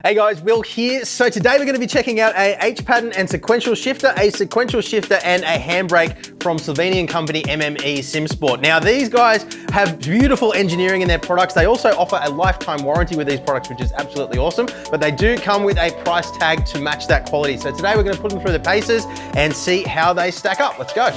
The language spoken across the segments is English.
Hey guys, Will here. So today we're going to be checking out a H-pattern and sequential shifter, a sequential shifter and a handbrake from Slovenian company MME Simsport. Now these guys have beautiful engineering in their products. They also offer a lifetime warranty with these products, which is absolutely awesome, but they do come with a price tag to match that quality. So today we're going to put them through the paces and see how they stack up. Let's go.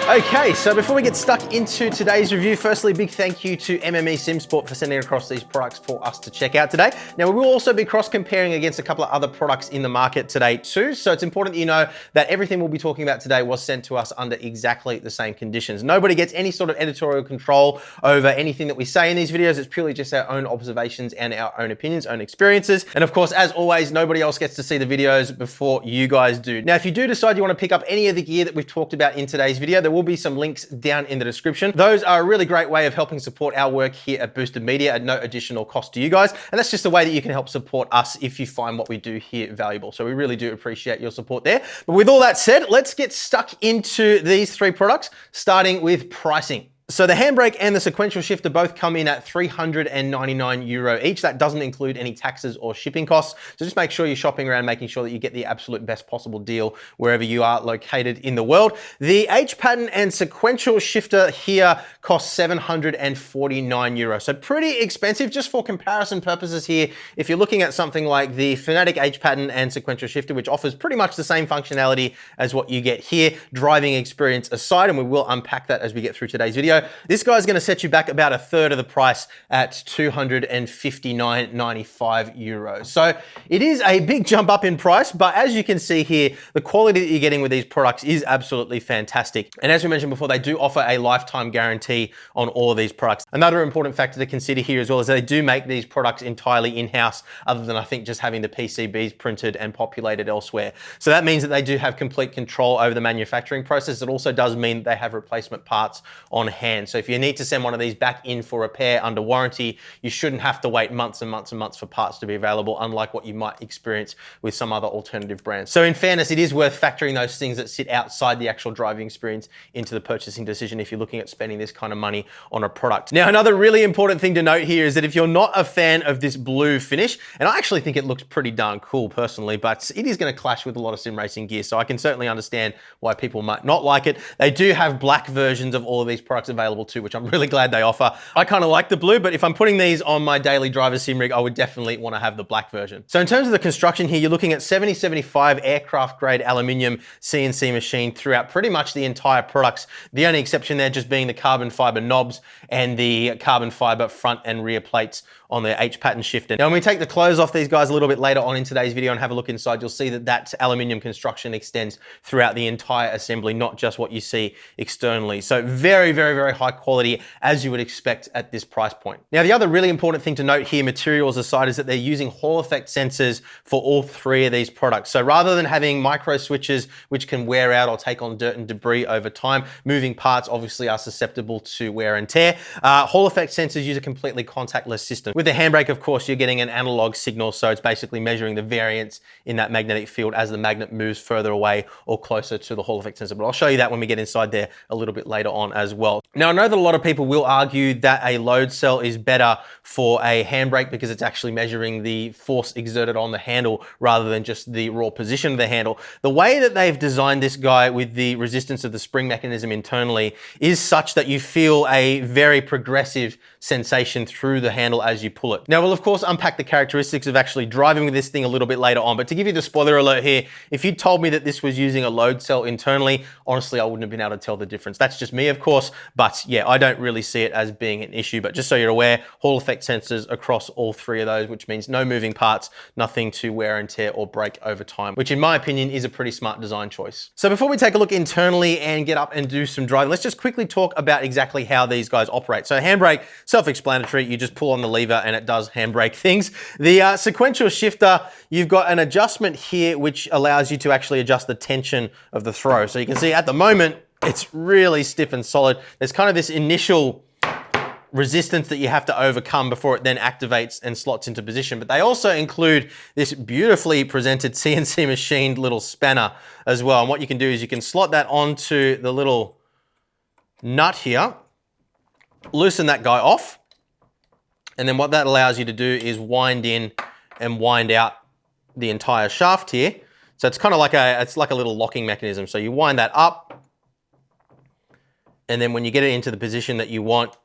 Okay, so before we get stuck into today's review, firstly, big thank you to MME Simsport for sending across these products for us to check out today. Now, we will also be cross-comparing against a couple of other products in the market today too, so it's important that you know that everything we'll be talking about today was sent to us under exactly the same conditions. Nobody gets any sort of editorial control over anything that we say in these videos. It's purely just our own observations and our own opinions, own experiences. And of course, as always, nobody else gets to see the videos before you guys do. Now, if you do decide you want to pick up any of the gear that we've talked about in today's video, there will be some links down in the description. Those are a really great way of helping support our work here at Boosted Media at no additional cost to you guys. And that's just a way that you can help support us if you find what we do here valuable. So we really do appreciate your support there. But with all that said, let's get stuck into these three products, starting with pricing. So the handbrake and the sequential shifter both come in at €399 each. That doesn't include any taxes or shipping costs. So just make sure you're shopping around, making sure that you get the absolute best possible deal wherever you are located in the world. The H-pattern and sequential shifter here costs €749. So pretty expensive. Just for comparison purposes here, if you're looking at something like the Fanatic H-pattern and sequential shifter, which offers pretty much the same functionality as what you get here, driving experience aside, and we will unpack that as we get through today's video. This guy's going to set you back about a third of the price at €259.95. So it is a big jump up in price, but as you can see here, the quality that you're getting with these products is absolutely fantastic. And as we mentioned before, they do offer a lifetime guarantee on all of these products. Another important factor to consider here as well is they do make these products entirely in-house, other than I think just having the PCBs printed and populated elsewhere. So that means that they do have complete control over the manufacturing process. It also does mean that they have replacement parts on hand. So if you need to send one of these back in for repair under warranty, you shouldn't have to wait months and months and months for parts to be available, unlike what you might experience with some other alternative brands. So in fairness, it is worth factoring those things that sit outside the actual driving experience into the purchasing decision if you're looking at spending this kind of money on a product. Now, another really important thing to note here is that if you're not a fan of this blue finish, and I actually think it looks pretty darn cool personally, but it is going to clash with a lot of sim racing gear, so I can certainly understand why people might not like it. They do have black versions of all of these products available too, which I'm really glad they offer. I kind of like the blue, but if I'm putting these on my daily driver sim rig, I would definitely want to have the black version. So in terms of the construction here, you're looking at 7075 aircraft grade aluminium CNC machine throughout pretty much the entire products. The only exception there just being the carbon fiber knobs and the carbon fiber front and rear plates on the H-pattern shifter. Now, when we take the clothes off these guys a little bit later on in today's video and have a look inside, you'll see that that aluminium construction extends throughout the entire assembly, not just what you see externally. So very, very, very high quality, as you would expect at this price point. Now, the other really important thing to note here, materials aside, is that they're using Hall effect sensors for all three of these products. So rather than having micro switches, which can wear out or take on dirt and debris over time, moving parts obviously are susceptible to wear and tear. Hall effect sensors use a completely contactless system. With the handbrake, of course, you're getting an analog signal, so it's basically measuring the variance in that magnetic field as the magnet moves further away or closer to the Hall effect sensor. But I'll show you that when we get inside there a little bit later on as well. Now, I know that a lot of people will argue that a load cell is better for a handbrake because it's actually measuring the force exerted on the handle rather than just the raw position of the handle. The way that they've designed this guy with the resistance of the spring mechanism internally is such that you feel a very progressive sensation through the handle as you pull it. Now, we'll of course unpack the characteristics of actually driving with this thing a little bit later on, but to give you the spoiler alert here, if you told me that this was using a load cell internally, honestly, I wouldn't have been able to tell the difference. That's just me, of course, but yeah, I don't really see it as being an issue. But just so you're aware, Hall effect sensors across all three of those, which means no moving parts, nothing to wear and tear or break over time, which in my opinion is a pretty smart design choice. So before we take a look internally and get up and do some driving, let's just quickly talk about exactly how these guys operate. So handbrake, self-explanatory, you just pull on the lever and it does handbrake things. The sequential shifter, you've got an adjustment here which allows you to actually adjust the tension of the throw. So you can see at the moment, it's really stiff and solid. There's kind of this initial resistance that you have to overcome before it then activates and slots into position. But they also include this beautifully presented CNC machined little spanner as well. And what you can do is you can slot that onto the little nut here loosen that guy off. And then what that allows you to do is wind in and wind out the entire shaft here. So it's kind of like it's like a little locking mechanism. So you wind that up, and then when you get it into the position that you want,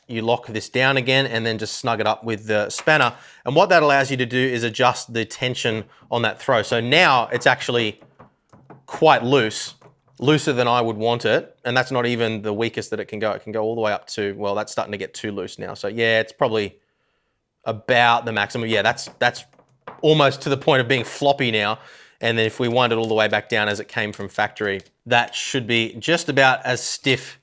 you lock this down again and then just snug it up with the spanner. And what that allows you to do is adjust the tension on that throw. So now it's actually quite loose, looser than I would want it. And that's not even the weakest that it can go. It can go all the way up to, well, that's starting to get too loose now. So yeah, it's probably about the maximum. Yeah, that's almost to the point of being floppy now. And then if we wind it all the way back down as it came from factory, that should be just about as stiff.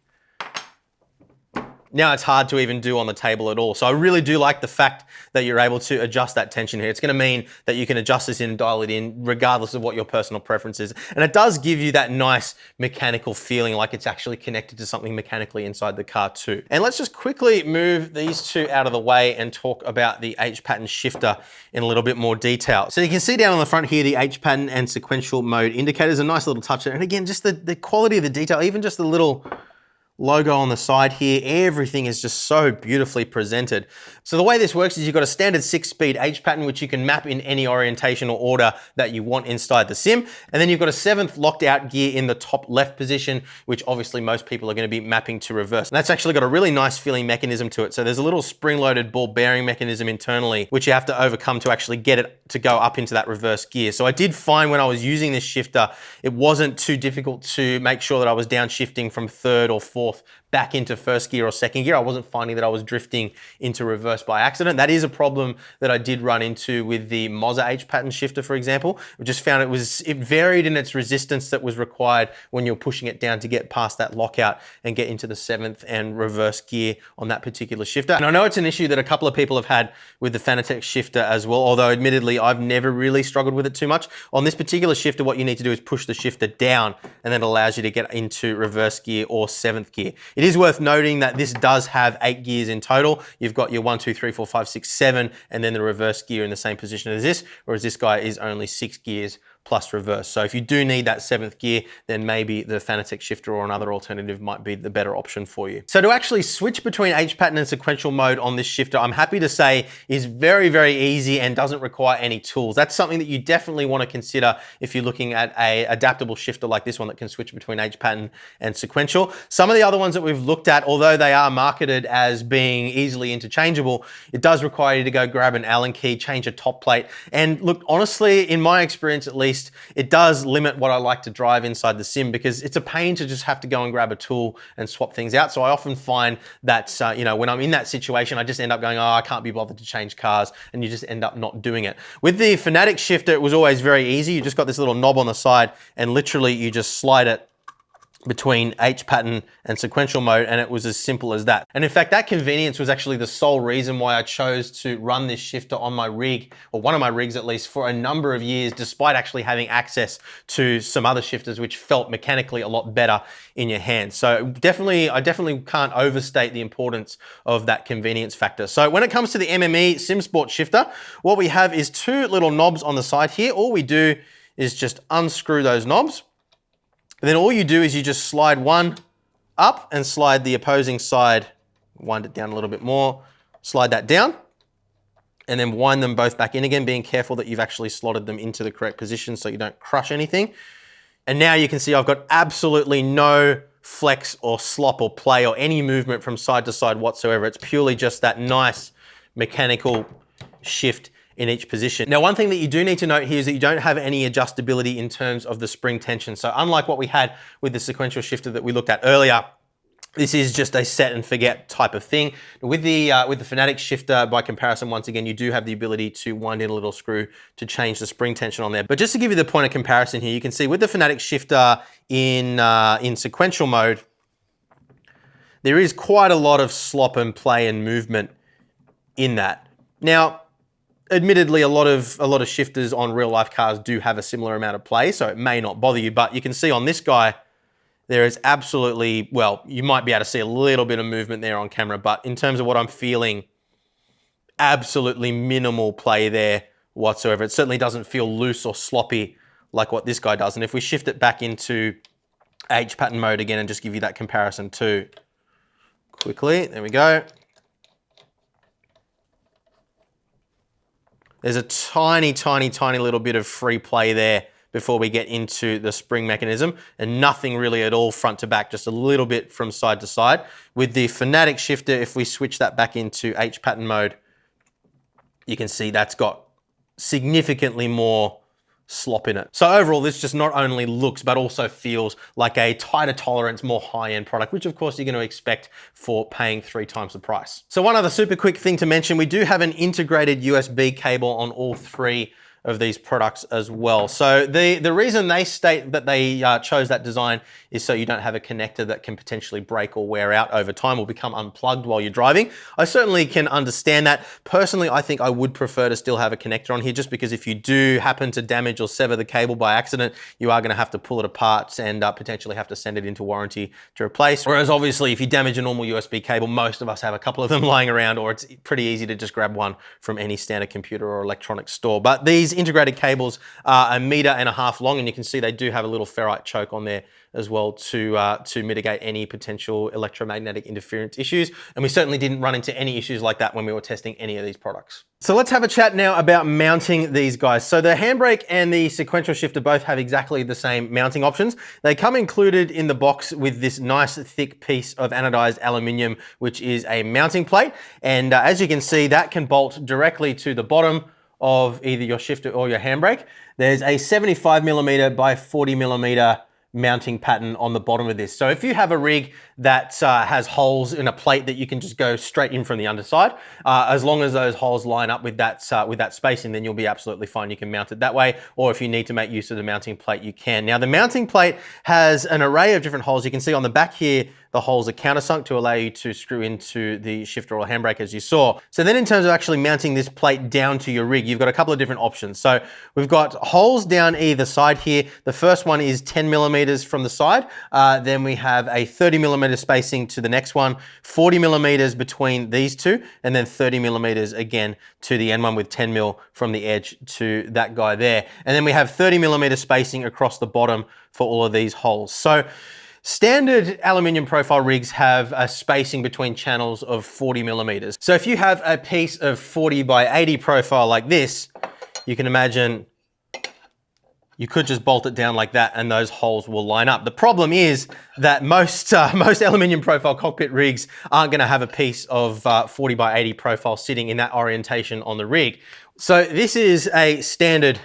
Now it's hard to even do on the table at all. So I really do like the fact that you're able to adjust that tension here. It's gonna mean that you can adjust this in and dial it in regardless of what your personal preference is. And it does give you that nice mechanical feeling like it's actually connected to something mechanically inside the car too. And let's just quickly move these two out of the way and talk about the H-pattern shifter in a little bit more detail. So you can see down on the front here, the H-pattern and sequential mode indicators, a nice little touch there. And again, just the quality of the detail, even just the little logo on the side here, everything is just so beautifully presented. So the way this works is you've got a standard 6-speed H pattern, which you can map in any orientation or order that you want inside the sim. And then you've got a 7th locked out gear in the top left position, which obviously most people are going to be mapping to reverse. And that's actually got a really nice feeling mechanism to it. So there's a little spring-loaded ball bearing mechanism internally, which you have to overcome to actually get it to go up into that reverse gear. So I did find when I was using this shifter, it wasn't too difficult to make sure that I was downshifting from 3rd or 4th back into 1st gear or 2nd gear. I wasn't finding that I was drifting into reverse by accident. That is a problem that I did run into with the Moza H pattern shifter, for example. We just found it varied in its resistance that was required when you're pushing it down to get past that lockout and get into the 7th and reverse gear on that particular shifter. And I know it's an issue that a couple of people have had with the Fanatec shifter as well, although admittedly I've never really struggled with it too much. On this particular shifter, what you need to do is push the shifter down, and then it allows you to get into reverse gear or 7th gear. It is worth noting that this does have 8 gears in total. You've got your 1, 2, 3, 4, 5, 6, 7, and then the reverse gear in the same position as this, whereas this guy is only 6 gears plus reverse. So if you do need that 7th gear, then maybe the Fanatec shifter or another alternative might be the better option for you. So to actually switch between H-pattern and sequential mode on this shifter, I'm happy to say is very, very easy and doesn't require any tools. That's something that you definitely want to consider if you're looking at a adaptable shifter like this one that can switch between H-pattern and sequential. Some of the other ones that we've looked at, although they are marketed as being easily interchangeable, it does require you to go grab an Allen key, change a top plate. And look, honestly, in my experience at least, it does limit what I like to drive inside the sim because it's a pain to just have to go and grab a tool and swap things out. So I often find that, you know, when I'm in that situation, I just end up going, oh, I can't be bothered to change cars, and you just end up not doing it. With the Fanatec shifter, it was always very easy. You just got this little knob on the side and literally you just slide it between H-pattern and sequential mode, and it was as simple as that. And in fact, that convenience was actually the sole reason why I chose to run this shifter on my rig, or one of my rigs at least, for a number of years, despite actually having access to some other shifters which felt mechanically a lot better in your hands. So I definitely can't overstate the importance of that convenience factor. So when it comes to the MME Simsport shifter, what we have is 2 little knobs on the side here. All we do is just unscrew those knobs. And then all you do is you just slide one up and slide the opposing side, wind it down a little bit more, slide that down, and then wind them both back in again, being careful that you've actually slotted them into the correct position so you don't crush anything. And now you can see I've got absolutely no flex or slop or play or any movement from side to side whatsoever. It's purely just that nice mechanical shift in each position. Now, one thing that you do need to note here is that you don't have any adjustability in terms of the spring tension. So unlike what we had with the sequential shifter that we looked at earlier, this is just a set and forget type of thing. With the Fanatec shifter, by comparison, once again, you do have the ability to wind in a little screw to change the spring tension on there. But just to give you the point of comparison here, you can see with the Fanatec shifter in sequential mode, there is quite a lot of slop and play and movement in that. Now, admittedly, a lot of shifters on real life cars do have a similar amount of play, so it may not bother you, but you can see on this guy, there is absolutely, well, you might be able to see a little bit of movement there on camera, but in terms of what I'm feeling, absolutely minimal play there whatsoever. It certainly doesn't feel loose or sloppy like what this guy does. And if we shift it back into H pattern mode again and just give you that comparison too, quickly. There we go. There's a tiny, tiny, tiny little bit of free play there before we get into the spring mechanism, and nothing really at all front to back, just a little bit from side to side. With the Fanatic shifter, if we switch that back into H pattern mode, you can see that's got significantly more slop in it. So overall, this just not only looks, but also feels like a tighter tolerance, more high-end product, which of course you're going to expect for paying 3 times the price. So one other super quick thing to mention, we do have an integrated USB cable on all 3 of these products as well. So the reason they state that they chose that design is so you don't have a connector that can potentially break or wear out over time or become unplugged while you're driving. I certainly can understand that. Personally, I think I would prefer to still have a connector on here, just because if you do happen to damage or sever the cable by accident, you are gonna have to pull it apart and potentially have to send it into warranty to replace. Whereas obviously if you damage a normal USB cable, most of us have a couple of them lying around, or it's pretty easy to just grab one from any standard computer or electronics store. But these integrated cables are 1.5 meters long, and you can see they do have a little ferrite choke on there as well to mitigate any potential electromagnetic interference issues. And we certainly didn't run into any issues like that when we were testing any of these products. So let's have a chat now about mounting these guys. So the Handbrake and the Sequential shifter both have exactly the same mounting options. They come included in the box with this nice thick piece of anodized aluminium, which is a mounting plate. And as you can see, that can bolt directly to the bottom of either your shifter or your handbrake. There's a 75mm by 40mm mounting pattern on the bottom of this. So if you have a rig that has holes in a plate that you can just go straight in from the underside, as long as those holes line up with that spacing, then you'll be absolutely fine. You can mount it that way, or if you need to make use of the mounting plate, you can. Now the mounting plate has an array of different holes. You can see on the back here, the holes are countersunk to allow you to screw into the shifter or handbrake, as you saw. So then in terms of actually mounting this plate down to your rig, you've got a couple of different options. So we've got holes down either side here. The first one is 10mm from the side. Then we have a 30mm spacing to the next one, 40mm between these two, and then 30mm again to the end one, with 10mm from the edge to that guy there. And then we have 30mm spacing across the bottom for all of these holes. So standard aluminium profile rigs have a spacing between channels of 40mm. So if you have a piece of 40 by 80 profile like this, you can imagine you could just bolt it down like that and those holes will line up. The problem is that most aluminium profile cockpit rigs aren't gonna have a piece of 40 by 80 profile sitting in that orientation on the rig. So this is a standard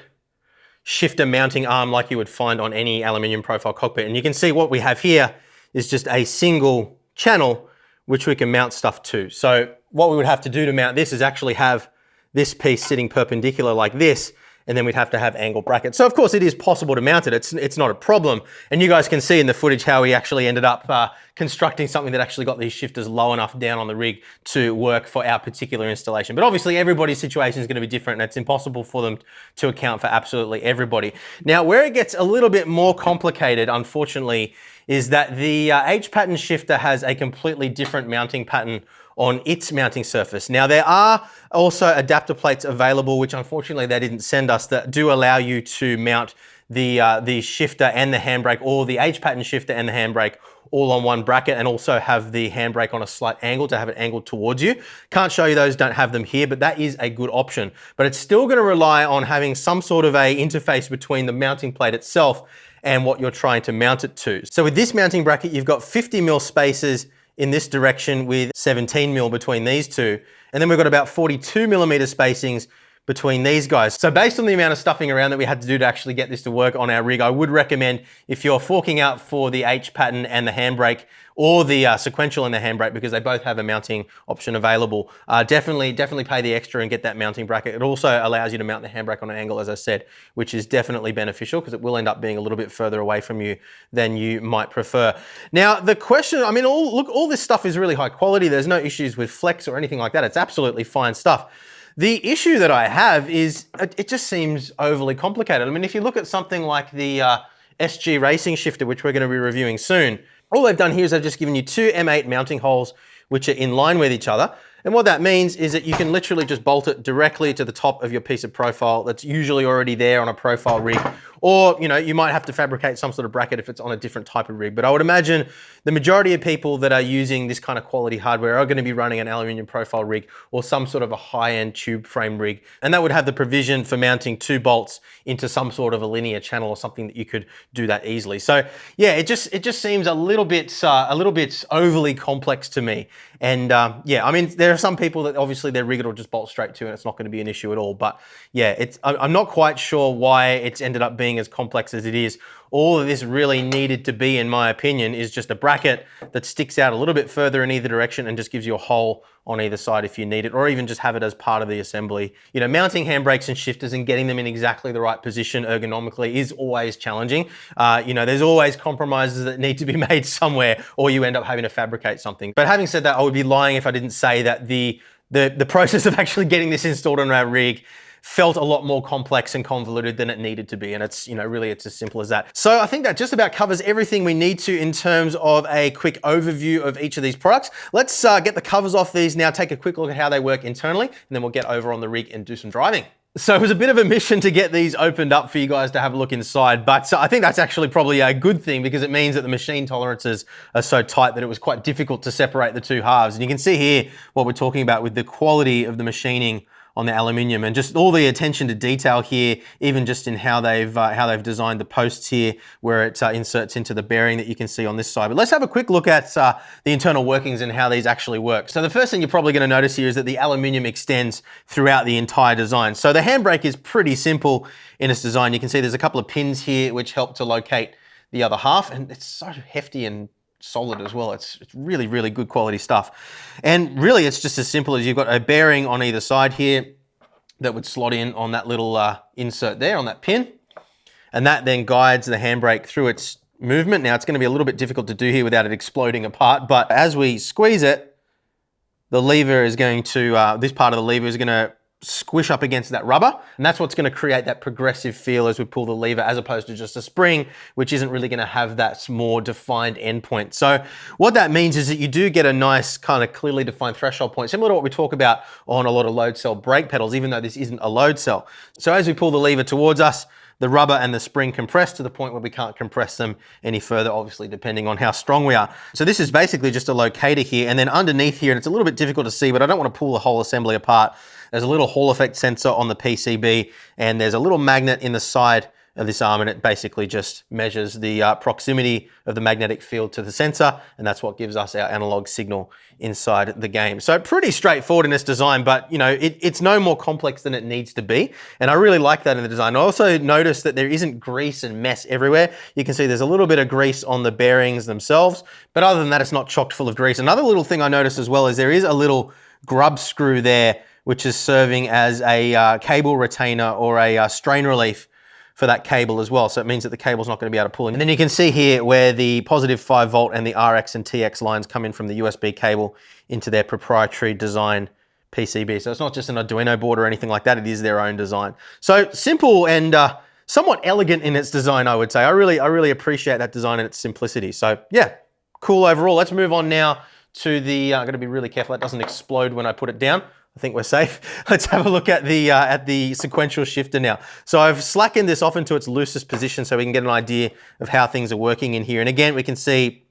shifter mounting arm like you would find on any aluminium profile cockpit. And you can see what we have here is just a single channel which we can mount stuff to. So what we would have to do to mount this is actually have this piece sitting perpendicular like this, and then we'd have to have angle brackets. So of course it is possible to mount it, it's not a problem. And you guys can see in the footage how we actually ended up constructing something that actually got these shifters low enough down on the rig to work for our particular installation. But obviously everybody's situation is gonna be different, and it's impossible for them to account for absolutely everybody. Now, where it gets a little bit more complicated, unfortunately, is that the H pattern shifter has a completely different mounting pattern on its mounting surface. Now there are also adapter plates available, which unfortunately they didn't send us, that do allow you to mount the shifter and the handbrake, or the H pattern shifter and the handbrake all on one bracket, and also have the handbrake on a slight angle to have it angled towards you. Can't show you those, don't have them here, but that is a good option. But it's still gonna rely on having some sort of a interface between the mounting plate itself and what you're trying to mount it to. So with this mounting bracket, you've got 50mm spaces in this direction with 17mm between these two. And then we've got about 42mm spacings between these guys. So based on the amount of stuffing around that we had to do to actually get this to work on our rig, I would recommend, if you're forking out for the H pattern and the handbrake, or the Sequential and the handbrake, because they both have a mounting option available, definitely pay the extra and get that mounting bracket. It also allows you to mount the handbrake on an angle, as I said, which is definitely beneficial, because it will end up being a little bit further away from you than you might prefer. Now, the question, I mean, all this stuff is really high quality. There's no issues with flex or anything like that. It's absolutely fine stuff. The issue that I have is it just seems overly complicated. I mean, if you look at something like the SG Racing shifter, which we're going to be reviewing soon, all they've done here is they've just given you 2 M8 mounting holes, which are in line with each other. And what that means is that you can literally just bolt it directly to the top of your piece of profile that's usually already there on a profile rig, or, you know, you might have to fabricate some sort of bracket if it's on a different type of rig. But I would imagine the majority of people that are using this kind of quality hardware are going to be running an aluminium profile rig or some sort of a high-end tube frame rig. And that would have the provision for mounting 2 bolts into some sort of a linear channel or something that you could do that easily. So yeah, it just seems a little bit overly complex to me. And yeah, I mean, there are some people that obviously their rig will just bolt straight to and it's not going to be an issue at all. But yeah, I'm not quite sure why it's ended up being as complex as it is. All of this really needed to be, in my opinion, is just a bracket that sticks out a little bit further in either direction and just gives you a hole on either side if you need it, or even just have it as part of the assembly. You know, mounting handbrakes and shifters and getting them in exactly the right position ergonomically is always challenging. You know, there's always compromises that need to be made somewhere, or you end up having to fabricate something. But having said that, I would be lying if I didn't say that the process of actually getting this installed on our rig felt a lot more complex and convoluted than it needed to be. And it's, you know, really it's as simple as that. So I think that just about covers everything we need to in terms of a quick overview of each of these products. Let's get the covers off these now, take a quick look at how they work internally, and then we'll get over on the rig and do some driving. So it was a bit of a mission to get these opened up for you guys to have a look inside, but I think that's actually probably a good thing because it means that the machine tolerances are so tight that it was quite difficult to separate the two halves. And you can see here what we're talking about with the quality of the machining on the aluminium and just all the attention to detail here, even just in how they've designed the posts here, where it inserts into the bearing that you can see on this side. But let's have a quick look at the internal workings and how these actually work. So the first thing you're probably going to notice here is that the aluminium extends throughout the entire design. So the handbrake is pretty simple in its design. You can see there's a couple of pins here which help to locate the other half, and it's so hefty and solid as well. It's really, really good quality stuff. And really it's just as simple as you've got a bearing on either side here that would slot in on that little insert there on that pin. And that then guides the handbrake through its movement. Now it's going to be a little bit difficult to do here without it exploding apart, but as we squeeze it, the lever is going to, this part of the lever is going to squish up against that rubber, and that's what's going to create that progressive feel as we pull the lever, as opposed to just a spring, which isn't really going to have that more defined endpoint. So what that means is that you do get a nice kind of clearly defined threshold point, similar to what we talk about on a lot of load cell brake pedals, even though this isn't a load cell. So as we pull the lever towards us, the rubber and the spring compress to the point where we can't compress them any further, obviously depending on how strong we are. So this is basically just a locator here, and then underneath here, and it's a little bit difficult to see, but I don't want to pull the whole assembly apart. There's a little Hall effect sensor on the PCB, and there's a little magnet in the side of this arm, and it basically just measures the proximity of the magnetic field to the sensor, and that's what gives us our analog signal inside the game. So pretty straightforward in this design, but you know, it's no more complex than it needs to be, and I really like that in the design. I also noticed that there isn't grease and mess everywhere. You can see there's a little bit of grease on the bearings themselves, but other than that, it's not chocked full of grease. Another little thing I noticed as well is there is a little grub screw there, which is serving as a cable retainer or a strain relief for that cable as well. So it means that the cable's not going to be able to pull in. And then you can see here where the positive 5 volt and the RX and TX lines come in from the USB cable into their proprietary design PCB. So it's not just an Arduino board or anything like that. It is their own design. So simple and somewhat elegant in its design, I would say. I really appreciate that design and its simplicity. So yeah, cool overall. Let's move on now to the, I'm going to be really careful that doesn't explode when I put it down. I think we're safe. Let's have a look at the sequential shifter now. So I've slackened this off into its loosest position so we can get an idea of how things are working in here. And again, we can see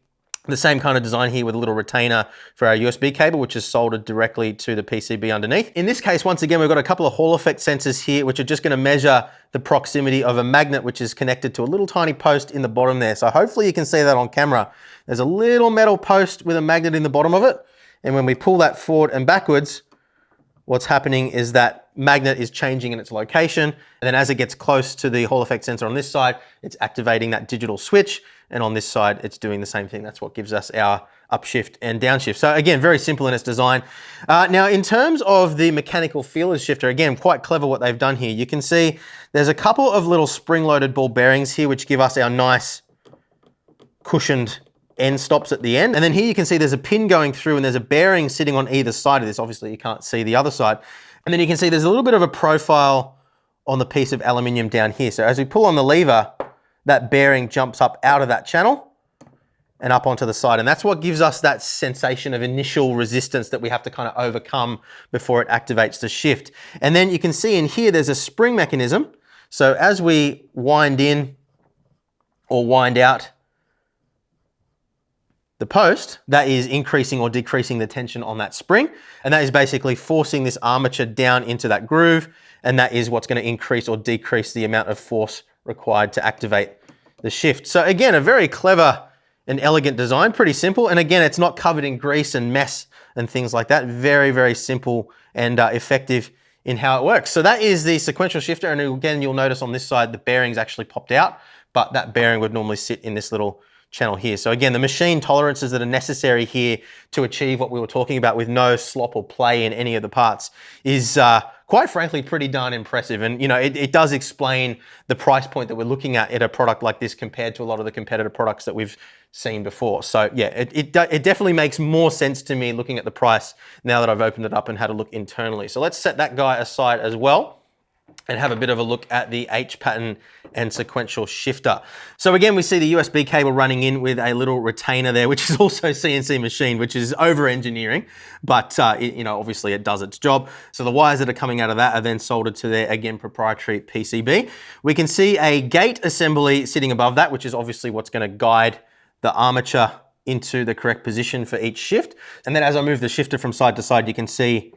the same kind of design here with a little retainer for our USB cable, which is soldered directly to the PCB underneath. In this case, once again, we've got a couple of Hall effect sensors here, which are just going to measure the proximity of a magnet, which is connected to a little tiny post in the bottom there. So hopefully you can see that on camera. There's a little metal post with a magnet in the bottom of it. And when we pull that forward and backwards, what's happening is that magnet is changing in its location. And then as it gets close to the Hall effect sensor on this side, it's activating that digital switch. And on this side, it's doing the same thing. That's what gives us our upshift and downshift. So again, very simple in its design. Now, in terms of the mechanical feelers shifter, again, quite clever what they've done here. You can see there's a couple of little spring-loaded ball bearings here, which give us our nice cushioned end stops at the end. And then here you can see there's a pin going through and there's a bearing sitting on either side of this. Obviously you can't see the other side. And then you can see there's a little bit of a profile on the piece of aluminium down here. So as we pull on the lever, that bearing jumps up out of that channel and up onto the side. And that's what gives us that sensation of initial resistance that we have to kind of overcome before it activates the shift. And then you can see in here, there's a spring mechanism. So as we wind in or wind out the post, that is increasing or decreasing the tension on that spring. And that is basically forcing this armature down into that groove. And that is what's going to increase or decrease the amount of force required to activate the shift. So again, a very clever and elegant design, pretty simple. And again, it's not covered in grease and mess and things like that. Very, very simple and effective in how it works. So that is the sequential shifter. And again, you'll notice on this side, the bearings actually popped out, but that bearing would normally sit in this little channel here. So again, the machine tolerances that are necessary here to achieve what we were talking about with no slop or play in any of the parts is quite frankly pretty darn impressive. And you know, it does explain the price point that we're looking at a product like this compared to a lot of the competitor products that we've seen before. So yeah, it definitely makes more sense to me looking at the price now that I've opened it up and had a look internally. So let's set that guy aside as well and have a bit of a look at the H pattern and sequential shifter. So again, we see the USB cable running in with a little retainer there, which is also CNC machined, which is over engineering, but you know, obviously it does its job. So the wires that are coming out of that are then soldered to their, again, proprietary PCB. We can see a gate assembly sitting above that, which is obviously what's going to guide the armature into the correct position for each shift. And then as I move the shifter from side to side, you can see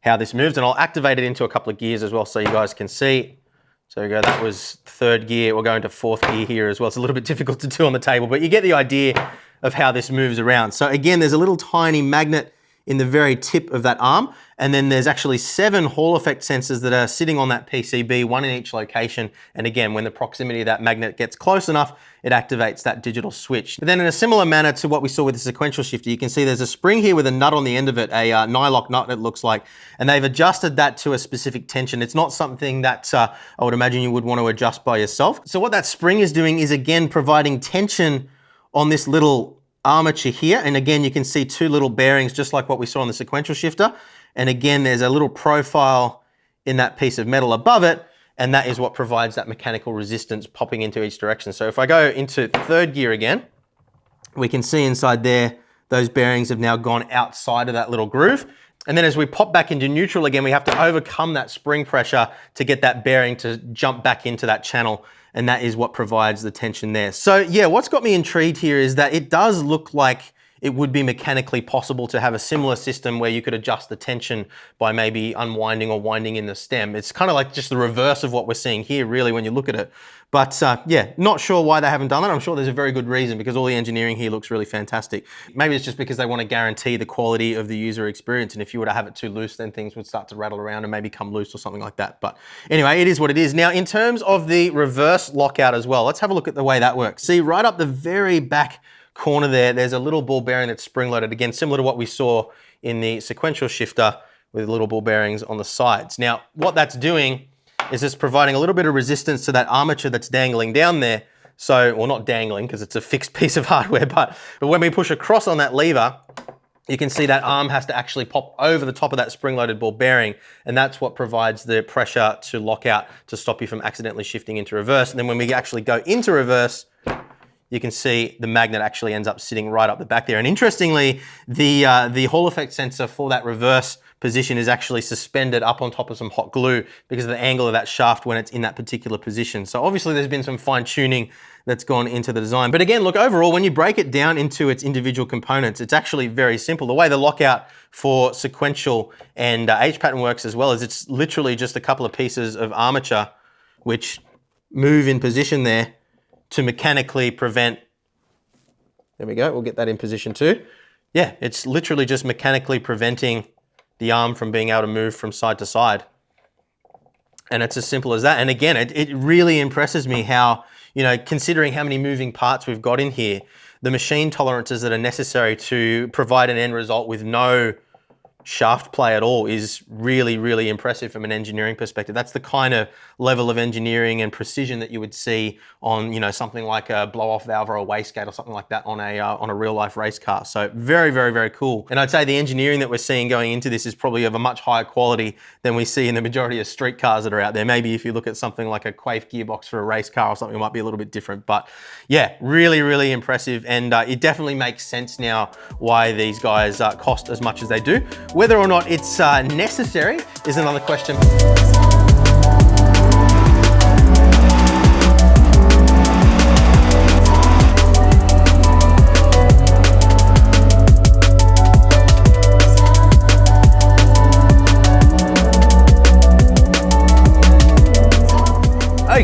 how this moves, and I'll activate it into a couple of gears as well so you guys can see. So we go, that was third gear. We'll go into fourth gear here as well. It's a little bit difficult to do on the table, but you get the idea of how this moves around. So again, there's a little tiny magnet in the very tip of that arm, and then there's actually 7 Hall effect sensors that are sitting on that PCB, one in each location. And again, when the proximity of that magnet gets close enough, it activates that digital switch. But then in a similar manner to what we saw with the sequential shifter, you can see there's a spring here with a nut on the end of it, a nylock nut it looks like, and they've adjusted that to a specific tension. It's not something that I would imagine you would want to adjust by yourself. So what that spring is doing is again providing tension on this little armature here. And again, you can see 2 little bearings just like what we saw on the sequential shifter. And again, there's a little profile in that piece of metal above it, and that is what provides that mechanical resistance popping into each direction. So if I go into third gear again, we can see inside there, those bearings have now gone outside of that little groove. And then as we pop back into neutral again, we have to overcome that spring pressure to get that bearing to jump back into that channel. And that is what provides the tension there. So yeah, what's got me intrigued here is that it does look like it would be mechanically possible to have a similar system where you could adjust the tension by maybe unwinding or winding in the stem. It's kind of like just the reverse of what we're seeing here, really, when you look at it. But yeah, not sure why they haven't done that. I'm sure there's a very good reason because all the engineering here looks really fantastic. Maybe it's just because they want to guarantee the quality of the user experience. And if you were to have it too loose, then things would start to rattle around and maybe come loose or something like that. But anyway, it is what it is. Now, in terms of the reverse lockout as well, let's have a look at the way that works. See, right up the very back corner there's a little ball bearing that's spring-loaded, again, similar to what we saw in the sequential shifter with little ball bearings on the sides. Now, what that's doing is it's providing a little bit of resistance to that armature that's dangling down there. So, well, not dangling because it's a fixed piece of hardware, but when we push across on that lever, you can see that arm has to actually pop over the top of that spring-loaded ball bearing, and that's what provides the pressure to lock out to stop you from accidentally shifting into reverse. And then when we actually go into reverse, you can see the magnet actually ends up sitting right up the back there. And interestingly, the Hall effect sensor for that reverse position is actually suspended up on top of some hot glue because of the angle of that shaft when it's in that particular position. So obviously there's been some fine tuning that's gone into the design. But again, look, overall, when you break it down into its individual components, it's actually very simple. The way the lockout for sequential and H pattern works as well is it's literally just a couple of pieces of armature which move in position there to mechanically prevent, there we go, we'll get that in position too. Yeah, it's literally just mechanically preventing the arm from being able to move from side to side. And it's as simple as that. And again, it really impresses me how, you know, considering how many moving parts we've got in here, the machine tolerances that are necessary to provide an end result with no shaft play at all is really, really impressive from an engineering perspective. That's the kind of level of engineering and precision that you would see on, you know, something like a blow-off valve or a wastegate or something like that on a real-life race car. So very, very, very cool. And I'd say the engineering that we're seeing going into this is probably of a much higher quality than we see in the majority of street cars that are out there. Maybe if you look at something like a Quaife gearbox for a race car or something, it might be a little bit different. But yeah, really, really impressive. And it definitely makes sense now why these guys cost as much as they do. Whether or not it's necessary is another question.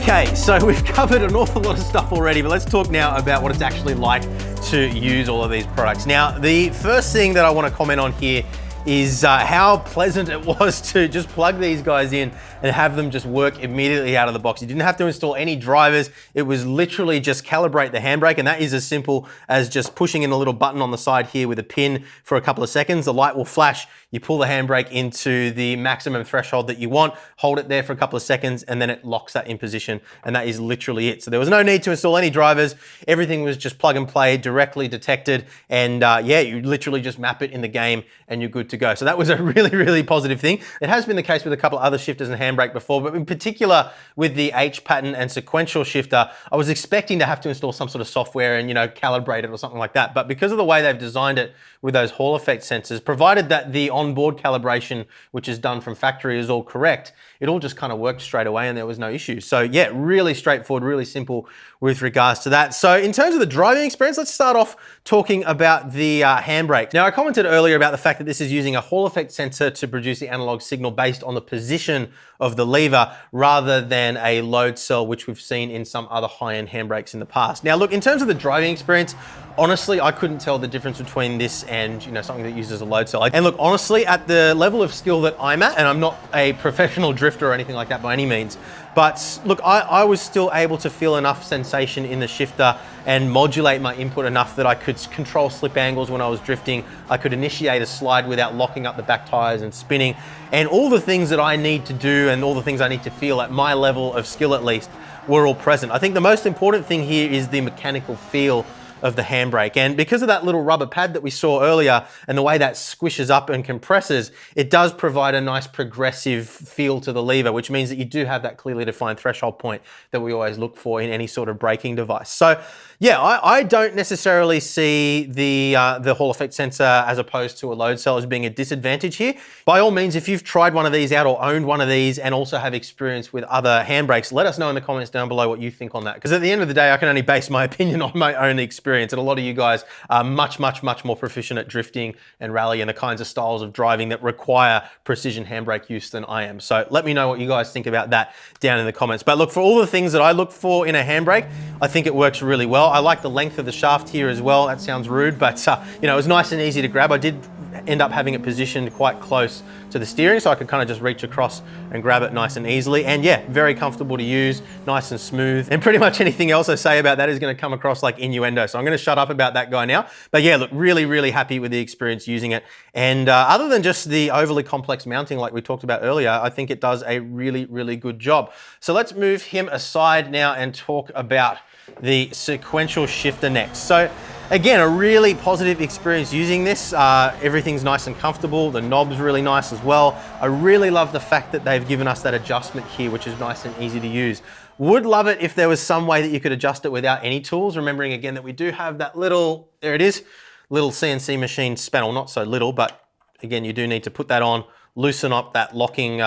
Okay, so we've covered an awful lot of stuff already, but let's talk now about what it's actually like to use all of these products. Now, the first thing that I want to comment on here is how pleasant it was to just plug these guys in and have them just work immediately out of the box. You didn't have to install any drivers. It was literally just calibrate the handbrake, and that is as simple as just pushing in a little button on the side here with a pin for a couple of seconds. The light will flash. You pull the handbrake into the maximum threshold that you want, hold it there for a couple of seconds, and then it locks that in position, and that is literally it. So there was no need to install any drivers. Everything was just plug and play, directly detected, and yeah, you literally just map it in the game and you're good to go. So that was a really, really positive thing. It has been the case with a couple of other shifters and handbrake before, but in particular with the H pattern and sequential shifter, I was expecting to have to install some sort of software and, you know, calibrate it or something like that. But because of the way they've designed it with those Hall effect sensors, provided that the onboard calibration, which is done from factory, is all correct, it all just kind of worked straight away and there was no issue. So yeah, really straightforward, really simple with regards to that. So in terms of the driving experience, let's start off talking about the handbrake. Now, I commented earlier about the fact that this is using a Hall effect sensor to produce the analog signal based on the position of the lever rather than a load cell, which we've seen in some other high-end handbrakes in the past. Now, look, in terms of the driving experience, honestly, I couldn't tell the difference between this and, you know, something that uses a load cell. And look, honestly, at the level of skill that I'm at, and I'm not a professional drifter or anything like that by any means, but look, I was still able to feel enough sensation in the shifter and modulate my input enough that I could control slip angles when I was drifting. I could initiate a slide without locking up the back tires and spinning. And all the things that I need to do and all the things I need to feel at my level of skill at least were all present. I think the most important thing here is the mechanical feel of the handbrake. And because of that little rubber pad that we saw earlier and the way that squishes up and compresses, it does provide a nice progressive feel to the lever, which means that you do have that clearly defined threshold point that we always look for in any sort of braking device. So yeah, I don't necessarily see the Hall effect sensor as opposed to a load cell as being a disadvantage here. By all means, if you've tried one of these out or owned one of these and also have experience with other handbrakes, let us know in the comments down below what you think on that. Because at the end of the day, I can only base my opinion on my own experience. And a lot of you guys are much more proficient at drifting and rally and the kinds of styles of driving that require precision handbrake use than I am. So let me know what you guys think about that down in the comments. But look, for all the things that I look for in a handbrake, I think it works really well. I like the length of the shaft here as well. That sounds rude, but you know, it was nice and easy to grab. I did end up having it positioned quite close to the steering, so I could kind of just reach across and grab it nice and easily. And yeah, very comfortable to use, nice and smooth. And pretty much anything else I say about that is going to come across like innuendo. So I'm going to shut up about that guy now. But yeah, look, really happy with the experience using it. And other than just the overly complex mounting like we talked about earlier, I think it does a really good job. So let's move him aside now and talk about the sequential shifter next. So again, a really positive experience using this. Everything's nice and comfortable. The knob's really nice as well. I really love the fact that they've given us that adjustment here, which is nice and easy to use. Would love it if there was some way that you could adjust it without any tools. Remembering again that we do have that little, there it is, little CNC machine spanel, not so little, but again, you do need to put that on, loosen up that locking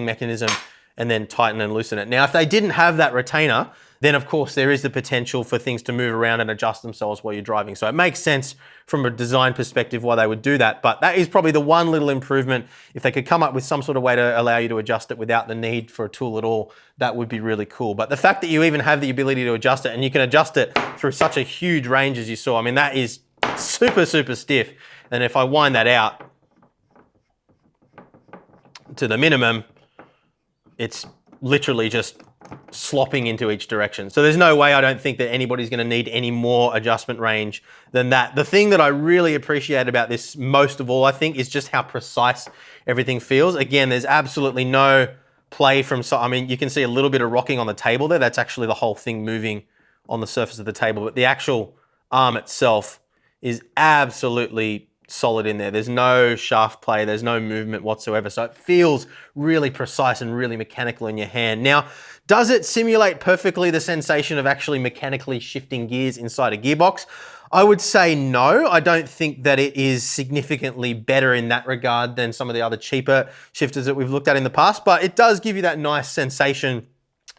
mechanism, and then tighten and loosen it. Now, if they didn't have that retainer, then of course there is the potential for things to move around and adjust themselves while you're driving. So it makes sense from a design perspective why they would do that, but that is probably the one little improvement. If they could come up with some sort of way to allow you to adjust it without the need for a tool at all, that would be really cool. But the fact that you even have the ability to adjust it, and you can adjust it through such a huge range as you saw, I mean, that is super stiff. And if I wind that out to the minimum, it's literally just slopping into each direction. So there's no way, I don't think, that anybody's going to need any more adjustment range than that. The thing that I really appreciate about this most of all, I think, is just how precise everything feels. Again, there's absolutely no play from, I mean, you can see a little bit of rocking on the table there. That's actually the whole thing moving on the surface of the table, but the actual arm itself is absolutely solid in there. There's no shaft play, there's no movement whatsoever. So it feels really precise and really mechanical in your hand. Now, does it simulate perfectly the sensation of actually mechanically shifting gears inside a gearbox? I would say no. I don't think that it is significantly better in that regard than some of the other cheaper shifters that we've looked at in the past, but it does give you that nice sensation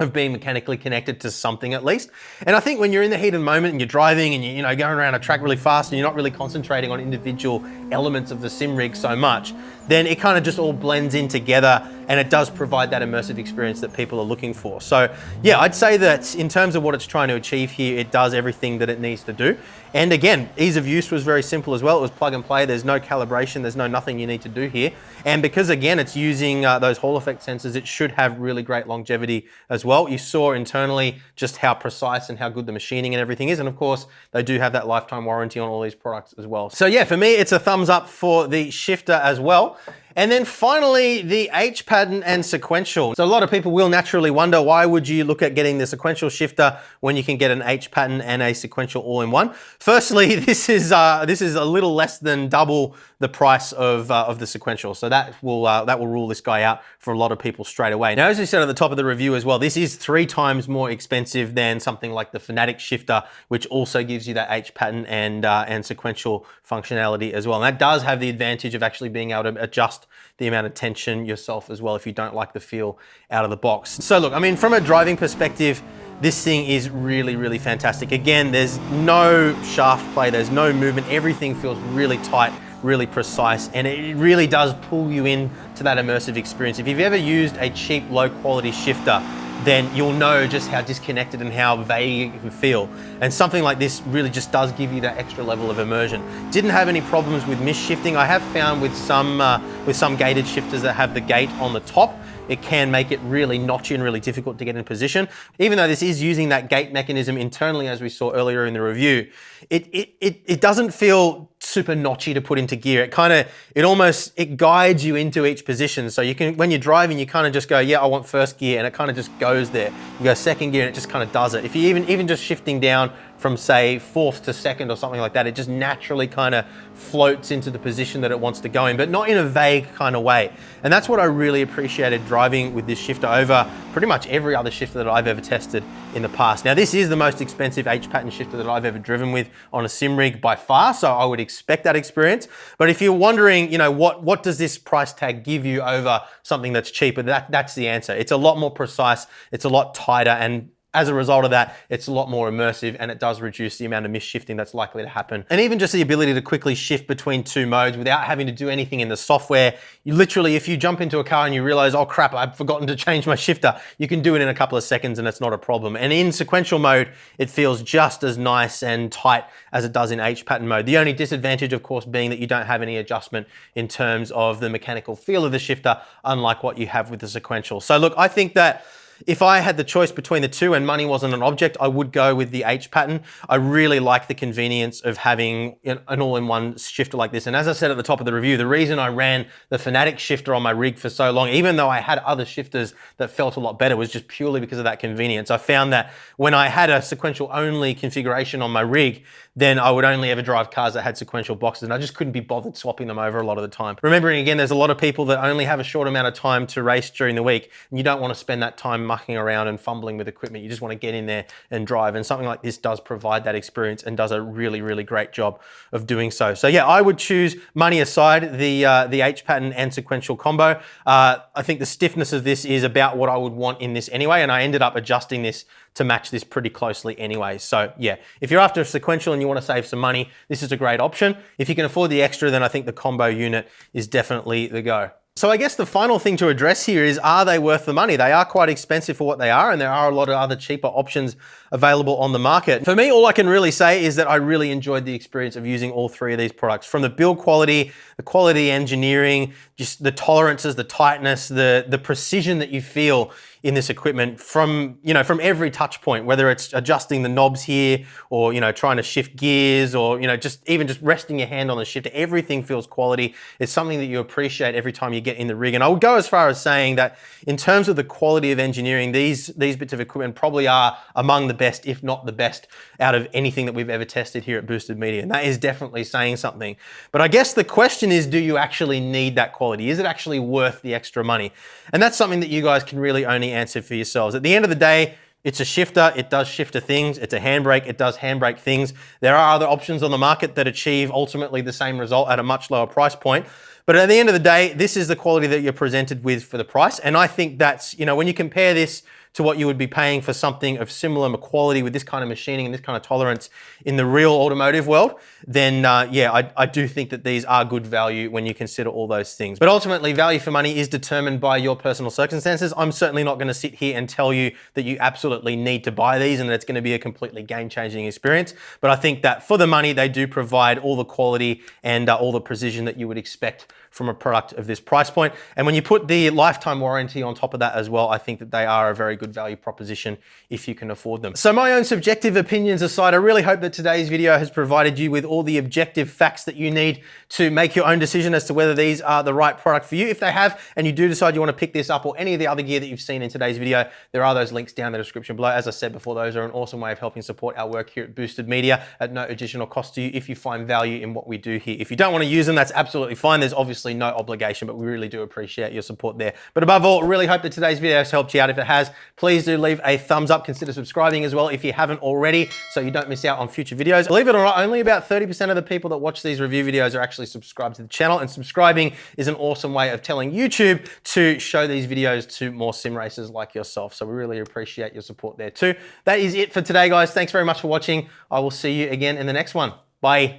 of being mechanically connected to something at least. And I think when you're in the heat of the moment and you're driving and you're going around a track really fast and you're not really concentrating on individual elements of the sim rig so much, then it kind of just all blends in together and it does provide that immersive experience that people are looking for. So yeah, I'd say that in terms of what it's trying to achieve here, it does everything that it needs to do. And again, ease of use was very simple as well. It was plug and play. There's no calibration. There's nothing you need to do here. And because again, it's using those Hall effect sensors, it should have really great longevity as well. You saw internally just how precise and how good the machining and everything is. And of course, they do have that lifetime warranty on all these products as well. So yeah, for me, it's a thumbs up for the shifter as well. And then finally, the H pattern and sequential. So a lot of people will naturally wonder, why would you look at getting the sequential shifter when you can get an H pattern and a sequential all in one? Firstly, this is a little less than double the price of the sequential. So that will rule this guy out for a lot of people straight away. Now, as we said at the top of the review as well, this is 3 times more expensive than something like the Fanatic shifter, which also gives you that H pattern and sequential functionality as well. And that does have the advantage of actually being able to adjust the amount of tension yourself as well if you don't like the feel out of the box. So look, I mean, from a driving perspective, this thing is really, really fantastic. Again, there's no shaft play, there's no movement. Everything feels really tight, really precise, and it really does pull you in to that immersive experience. If you've ever used a cheap, low quality shifter, then you'll know just how disconnected and how vague it can feel. And something like this really just does give you that extra level of immersion. Didn't have any problems with misshifting. I have found with some gated shifters that have the gate on the top, it can make it really notchy and really difficult to get in position. Even though this is using that gate mechanism internally, as we saw earlier in the review, it doesn't feel super notchy to put into gear. It guides you into each position. So you can, when you're driving, you kind of just go, yeah, I want first gear, and it kind of just goes there. You go second gear and it just kind of does it. If you even just shifting down from say 4th to 2nd or something like that, it just naturally kind of floats into the position that it wants to go in, but not in a vague kind of way. And that's what I really appreciated driving with this shifter over pretty much every other shifter that I've ever tested in the past. Now, this is the most expensive H pattern shifter that I've ever driven with on a sim rig by far, so I would expect that experience. But if you're wondering, you know, what does this price tag give you over something that's cheaper, that's the answer. It's a lot more precise, it's a lot tighter, and as a result of that, it's a lot more immersive, and it does reduce the amount of misshifting that's likely to happen. And even just the ability to quickly shift between 2 modes without having to do anything in the software. You literally, if you jump into a car and you realize, oh crap, I've forgotten to change my shifter, you can do it in a couple of seconds and it's not a problem. And in sequential mode, it feels just as nice and tight as it does in H pattern mode. The only disadvantage, of course, being that you don't have any adjustment in terms of the mechanical feel of the shifter, unlike what you have with the sequential. So look, I think that if I had the choice between the two and money wasn't an object, I would go with the H pattern. I really like the convenience of having an all-in-one shifter like this. And as I said at the top of the review, the reason I ran the Fanatic shifter on my rig for so long, even though I had other shifters that felt a lot better, was just purely because of that convenience. I found that when I had a sequential only configuration on my rig, then I would only ever drive cars that had sequential boxes, and I just couldn't be bothered swapping them over a lot of the time. Remembering again, there's a lot of people that only have a short amount of time to race during the week, and you don't want to spend that time mucking around and fumbling with equipment. You just want to get in there and drive, and something like this does provide that experience and does a really, really great job of doing so. So yeah, I would choose, money aside, the H pattern and sequential combo. I think the stiffness of this is about what I would want in this anyway, and I ended up adjusting this to match this pretty closely anyway. So yeah, if you're after a sequential and you want to save some money, this is a great option. If you can afford the extra, then I think the combo unit is definitely the go. So I guess the final thing to address here is, are they worth the money? They are quite expensive for what they are, and there are a lot of other cheaper options available on the market. For me, all I can really say is that I really enjoyed the experience of using all 3 of these products. From the build quality, the quality engineering, just the tolerances, the tightness, the precision that you feel in this equipment from every touch point, whether it's adjusting the knobs here or, trying to shift gears or, just resting your hand on the shifter, everything feels quality. It's something that you appreciate every time you get in the rig. And I would go as far as saying that in terms of the quality of engineering, these bits of equipment probably are among the best, if not the best, out of anything that we've ever tested here at Boosted Media. And that is definitely saying something. But I guess the question is, do you actually need that quality? Is it actually worth the extra money? And that's something that you guys can really only answer for yourselves. At the end of the day, it's a shifter, it does shifter things. It's a handbrake, it does handbrake things. There are other options on the market that achieve ultimately the same result at a much lower price point. But at the end of the day, this is the quality that you're presented with for the price. And I think that's, when you compare this to what you would be paying for something of similar quality with this kind of machining and this kind of tolerance in the real automotive world, then yeah, I do think that these are good value when you consider all those things. But ultimately, value for money is determined by your personal circumstances. I'm certainly not going to sit here and tell you that you absolutely need to buy these and that it's going to be a completely game-changing experience. But I think that for the money, they do provide all the quality and all the precision that you would expect from a product of this price point. And when you put the lifetime warranty on top of that as well, I think that they are a very good value proposition if you can afford them. So my own subjective opinions aside, I really hope that today's video has provided you with all the objective facts that you need to make your own decision as to whether these are the right product for you. If they have, and you do decide you want to pick this up or any of the other gear that you've seen in today's video, there are those links down in the description below. As I said before, those are an awesome way of helping support our work here at Boosted Media at no additional cost to you if you find value in what we do here. If you don't want to use them, that's absolutely fine. There's obviously no obligation, but we really do appreciate your support there. But above all, really hope that today's video has helped you out. If it has, please do leave a thumbs up. Consider subscribing as well if you haven't already, so you don't miss out on future videos. Believe it or not, only about 30% of the people that watch these review videos are actually subscribed to the channel, and subscribing is an awesome way of telling YouTube to show these videos to more sim racers like yourself. So we really appreciate your support there too. That is it for today, guys. Thanks very much for watching. I will see you again in the next one. Bye.